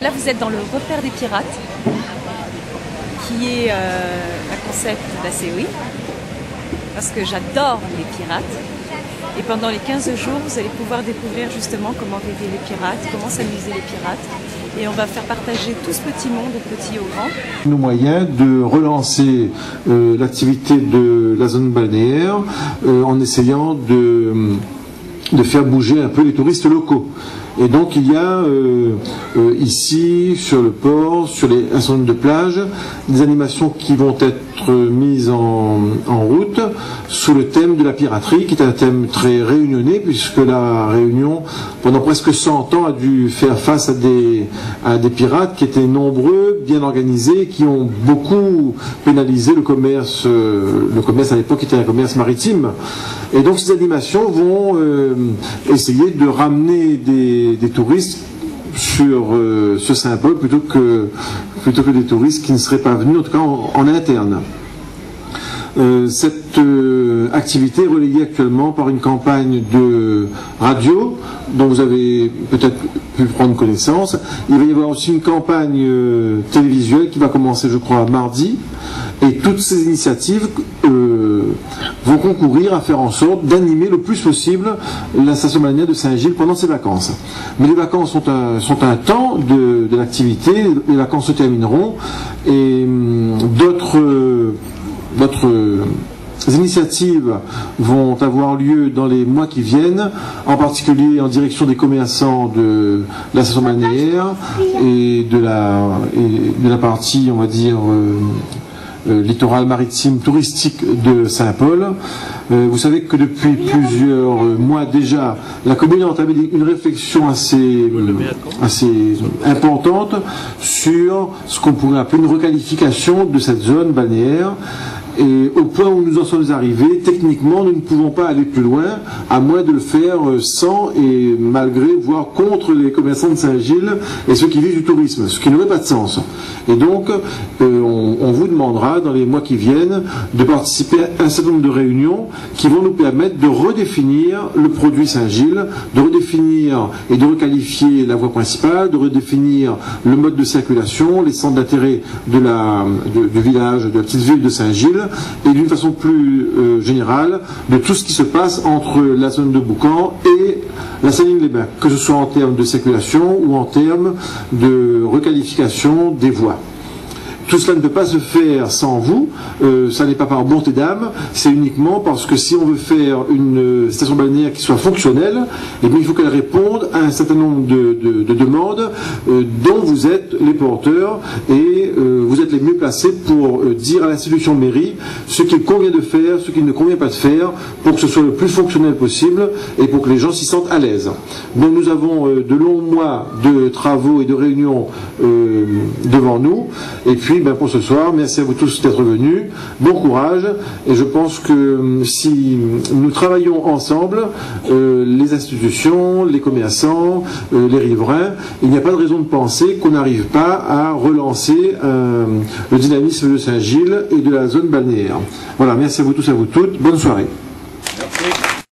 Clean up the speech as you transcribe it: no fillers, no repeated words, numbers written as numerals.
Là, vous êtes dans le repère des pirates, qui est un concept d'ACOI, parce que j'adore les pirates. Et pendant les 15 jours, vous allez pouvoir découvrir justement comment vivre les pirates, comment s'amuser les pirates. Et on va faire partager tout ce petit monde, au petit au grand. Nos moyens de relancer l'activité de la zone balnéaire en essayant de faire bouger un peu les touristes locaux. Et donc il y a ici, sur le port, sur un certain nombre de plages, des animations qui vont être mises en route sous le thème de la piraterie, qui est un thème très réunionnais, puisque la Réunion, pendant presque 100 ans, a dû faire face à des pirates qui étaient nombreux, bien organisés, qui ont beaucoup pénalisé le commerce. Le commerce à l'époque était un commerce maritime. Et donc ces animations vont essayer de ramener des touristes sur ce Saint-Paul plutôt que des touristes qui ne seraient pas venus, en tout cas en interne. Cette activité est relayée actuellement par une campagne de radio dont vous avez peut-être pu prendre connaissance. Il va y avoir aussi une campagne télévisuelle qui va commencer, je crois, mardi. Et toutes ces initiatives vont concourir à faire en sorte d'animer le plus possible la station balnéaire de Saint-Gilles pendant ses vacances. Mais les vacances sont un temps de l'activité, les vacances se termineront et d'autres initiatives vont avoir lieu dans les mois qui viennent, en particulier en direction des commerçants de la station balnéaire et de la partie, on va dire, littoral maritime touristique de Saint-Paul. Vous savez que depuis plusieurs mois déjà, la commune a entamé une réflexion assez importante sur ce qu'on pourrait appeler une requalification de cette zone balnéaire. Et au point où nous en sommes arrivés, techniquement, nous ne pouvons pas aller plus loin, à moins de le faire sans et malgré, voire contre les commerçants de Saint-Gilles et ceux qui vivent du tourisme, ce qui n'aurait pas de sens. Et donc, on vous demandera, dans les mois qui viennent, de participer à un certain nombre de réunions qui vont nous permettre de redéfinir le produit Saint-Gilles, de redéfinir et de requalifier la voie principale, de redéfinir le mode de circulation, les centres d'intérêt du village, de la petite ville de Saint-Gilles, et d'une façon plus générale de tout ce qui se passe entre la zone de Boucan et la Saline-les-Bains, que ce soit en termes de circulation ou en termes de requalification des voies. Tout cela ne peut pas se faire sans vous, ça n'est pas par bonté d'âme, c'est uniquement parce que si on veut faire une station balnéaire qui soit fonctionnelle, eh bien, il faut qu'elle réponde à un certain nombre de demandes dont vous êtes les porteurs et vous êtes les mieux placés pour dire à l'institution de mairie ce qu'il convient de faire, ce qu'il ne convient pas de faire, pour que ce soit le plus fonctionnel possible et pour que les gens s'y sentent à l'aise. Donc nous avons de longs mois de travaux et de réunions devant nous, et puis pour ce soir, merci à vous tous d'être venus, bon courage, et je pense que si nous travaillons ensemble, les institutions, les commerçants, les riverains, il n'y a pas de raison de penser qu'on n'arrive pas à relancer le dynamisme de Saint-Gilles et de la zone balnéaire. Voilà, merci à vous tous et à vous toutes, bonne soirée.